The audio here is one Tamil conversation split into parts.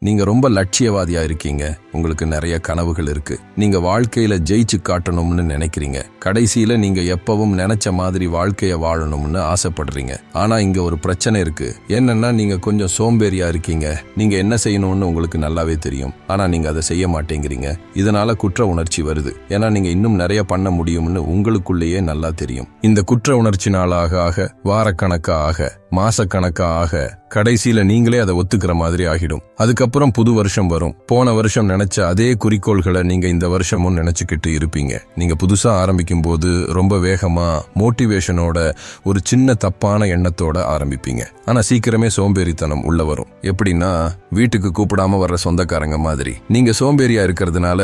நீங்க ரொம்ப லட்சியவாதியா இருக்கீங்க. உங்களுக்கு நிறைய கனவுகள் இருக்கு. நீங்க வாழ்க்கையில ஜெயிச்சு காட்டணும்னு நினைக்கிறீங்க. கடைசியில நீங்க எப்பவும் நினைச்ச மாதிரி வாழ்க்கைய வாழணும்னு ஆசைப்படுறீங்க. ஆனா இங்க ஒரு பிரச்சனை இருக்கு. என்னன்னா நீங்க கொஞ்சம் சோம்பேறியா இருக்கீங்க. நீங்க என்ன செய்யணும்னு உங்களுக்கு நல்லாவே தெரியும். ஆனா நீங்க அதை செய்ய மாட்டேங்கிறீங்க. இதனால குற்ற உணர்ச்சி வருது. ஏன்னா நீங்க இன்னும் நிறைய பண்ண முடியும்னு உங்களுக்குள்ளேயே நல்லா தெரியும். இந்த குற்ற உணர்ச்சி நாளாக ஆக, வாரக்கணக்கா ஆக, மாசக்கணக்கா ஆக, கடைசியில நீங்களே அதை ஒத்துக்கிற மாதிரி ஆகிடும். அதுக்கப்புறம் புது வருஷம் வரும். போன வருஷம் நினைச்ச அதே குறிக்கோள்களை நீங்க இந்த வருஷமும் நினைச்சுக்கிட்டு இருப்பீங்க. நீங்க புதுசா ஆரம்பிக்கும் போது ரொம்ப வேகமா மோட்டிவேஷனோட ஒரு சின்ன தப்பான எண்ணத்தோட ஆரம்பிப்பீங்க. ஆனா சீக்கிரமே சோம்பேறித்தனம் உள்ள வரும். எப்படின்னா வீட்டுக்கு கூப்பிடாம வர்ற சொந்தக்காரங்க மாதிரி. நீங்க சோம்பேறியா இருக்கிறதுனால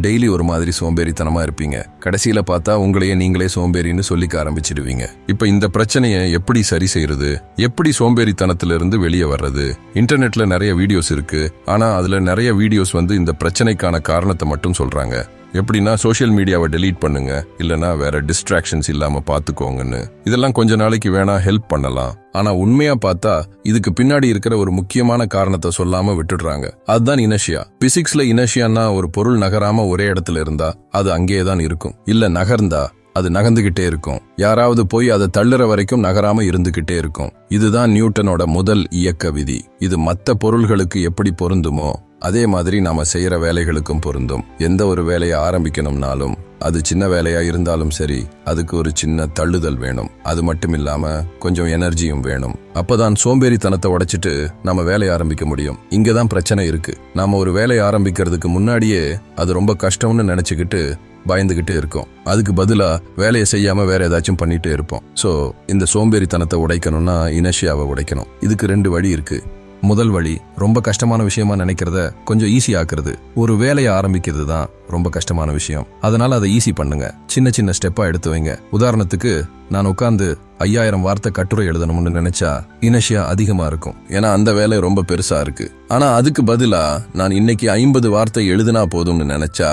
டெய்லி ஒரு மாதிரி சோம்பேறித்தனமா இருப்பீங்க. கடைசியில பார்த்தா உங்களையே நீங்களே சோம்பேறின்னு சொல்லிக்க ஆரம்பிச்சிடுவீங்க. இப்ப இந்த பிரச்சனையை எப்படி சரி செய்யறது? எப்படி சோம்பேறித்தனத்திலிருந்து வெளியே வர்றது? இன்டர்நெட்ல நிறைய வீடியோஸ் இருக்கு. ஆனா அதுல நிறைய வீடியோஸ் இந்த பிரச்சனைக்கான காரணத்தை மட்டும் சொல்றாங்க. எப்படின்னா சோஷியல் மீடியாவை டெலீட் பண்ணுங்க, இல்லனா வேற டிஸ்ட்ராக்ஷன்ஸ் இல்லாம பாத்துக்கோங்கன்னு. இதெல்லாம் கொஞ்ச நாளைக்கு வேணா ஹெல்ப் பண்ணலாம். ஆனா உண்மையா பார்த்தா இதுக்கு பின்னாடி இருக்கிற ஒரு முக்கியமான காரணத்தை சொல்லாம விட்டுடுறாங்க. அதுதான் இனர்ஷியா. பிசிக்ஸ்ல இனர்ஷியான்னா ஒரு பொருள் நகராம ஒரே இடத்துல இருந்தா அது அங்கேயே தான் இருக்கும். இல்ல நகர்ந்தா அது நகர்ந்துகிட்டே இருக்கும். யாராவது போய் அதை தள்ளுற வரைக்கும் நகராம இருந்துகிட்டே இருக்கும். இதுதான் நியூட்டனோட முதல் இயக்க விதி. இது மற்ற பொருள்களுக்கு எப்படி பொருந்துமோ அதே மாதிரி நாம செய்யற வேலைகளுக்கும் பொருந்தும். எந்த ஒரு வேலையை ஆரம்பிக்கணும்னாலும் அது சின்ன வேலையா இருந்தாலும் சரி, அதுக்கு ஒரு சின்ன தள்ளுதல் வேணும். அது மட்டும் இல்லாம கொஞ்சம் எனர்ஜியும் வேணும். அப்பதான் சோம்பேறித்தனத்தை உடைச்சிட்டு நாம வேலையை ஆரம்பிக்க முடியும். இங்கதான் பிரச்சனை இருக்கு. நாம ஒரு வேலையை ஆரம்பிக்கிறதுக்கு முன்னாடியே அது ரொம்ப கஷ்டம்னு நினைச்சுக்கிட்டு பயந்துகிட்டே இருக்கும். அதுக்கு பதிலா வேலையை செய்யாம வேற ஏதாச்சும் பண்ணிட்டே இருப்போம். சோ இந்த சோம்பேறித்தனத்தை உடைக்கணும்னா இனர்ஷியாவை உடைக்கணும். இதுக்கு 2 வழி இருக்கு. முதல் வழி, ரொம்ப கஷ்டமான விஷயமா நினைக்கிறத கொஞ்சம் ஈஸி ஆக்குறது. ஒரு வேலையை ஆரம்பிக்கிறது தான் ரொம்ப கஷ்டமான விஷயம். அதனால அதை ஈஸி பண்ணுங்க. சின்ன சின்ன ஸ்டெப்பா எடுத்து வைங்க. உதாரணத்துக்கு நான் உட்கார்ந்து 5000 வார்த்தை கட்டுரை எழுதணும்னு நினைச்சா இனர்ஷியா அதிகமா இருக்கும். ஏன்னா அந்த வேலை ரொம்ப பெருசா இருக்கு. ஆனா அதுக்கு பதிலா நான் இன்னைக்கு 50 வார்த்தை எழுதினா போதும்னு நினைச்சா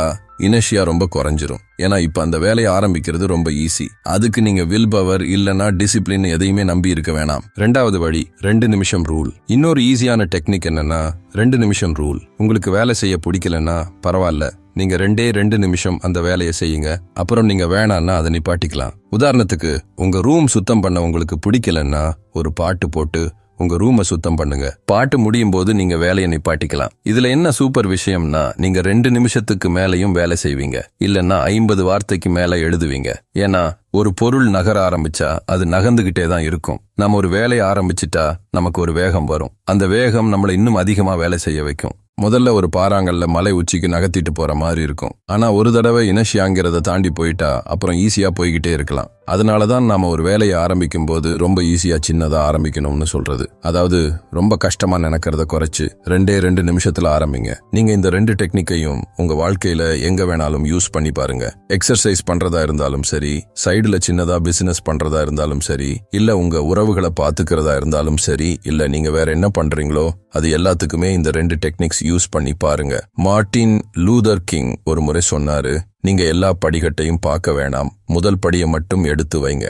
இனர்ஷியா ரொம்ப குறைஞ்சிரும். ஏன்னா இப்ப அந்த வேலையை ஆரம்பிக்கிறது ரொம்ப ஈஸி. அதுக்கு நீங்க வில் பவர் இல்லனா டிசிப்ளின் எதையுமே நம்பி இருக்க வேணாம். 2வது வழி, 2 நிமிஷம் ரூல். இன்னொரு ஈஸியான டெக்னிக் என்னன்னா 2 நிமிஷம் ரூல். உங்களுக்கு வேலை செய்ய பிடிக்கலன்னா பரவாயில்ல, நீங்க 2 நிமிஷம் அந்த வேலையை செய்யுங்க. அப்புறம் நீங்க வேணான்னா அதை நிப்பாட்டிக்கலாம். உதாரணத்துக்கு உங்க ரூம் சுத்தம் பண்ண உங்களுக்கு பிடிக்கலன்னா ஒரு பாட்டு போட்டு உங்க ரூமை சுத்தம் பண்ணுங்க. பாட்டு முடியும் போது நீங்க வேலையை நிப்பாட்டிக்கலாம். இதுல என்ன சூப்பர் விஷயம்னா நீங்க 2 நிமிஷத்துக்கு மேலையும் வேலை செய்வீங்க. இல்லன்னா 50 வார்த்தைக்கு மேல எழுதுவீங்க. ஏன்னா ஒரு பொருள் நகர ஆரம்பிச்சா அது நகர்ந்துகிட்டே தான் இருக்கும். நம்ம ஒரு வேலையை ஆரம்பிச்சுட்டா நமக்கு ஒரு வேகம் வரும். அந்த வேகம் நம்மளை இன்னும் அதிகமா வேலை செய்ய வைக்கும். முதல்ல ஒரு பாறாங்கல்ல மலை உச்சிக்கு நகர்த்திட்டு போற மாதிரி இருக்கும். ஆனா ஒரு தடவை இனர்ஷியாங்கிறத தாண்டி போயிட்டா அப்புறம் ஈஸியா போய்கிட்டே இருக்கலாம். அதனாலதான் நாம ஒரு வேலையை ஆரம்பிக்கும் போது ரொம்ப ஈஸியா சின்னதா ஆரம்பிக்கணும்னு சொல்றது. அதாவது ரொம்ப கஷ்டமா நினைக்கிறத குறைச்சு 2 நிமிஷத்துல ஆரம்பிங்க. நீங்க இந்த 2 டெக்னிக்கையும் உங்க வாழ்க்கையில எங்க வேணாலும் யூஸ் பண்ணி பாருங்க. எக்ஸர்சைஸ் பண்றதா இருந்தாலும் சரி, சைடுல சின்னதா பிசினஸ் பண்றதா இருந்தாலும் சரி, இல்ல உங்க உறவுகளை பாத்துக்கிறதா இருந்தாலும் சரி, இல்ல நீங்க வேற என்ன பண்றீங்களோ அது எல்லாத்துக்குமே இந்த 2 டெக்னிக்ஸ் யூஸ் பண்ணி பாருங்க. மார்ட்டின் லூதர் கிங் ஒரு முறை சொன்னாரு, நீங்க எல்லா படிக்கட்டையும் பார்க்க வேணாம், முதல் படியை மட்டும் எடுத்து வைங்க.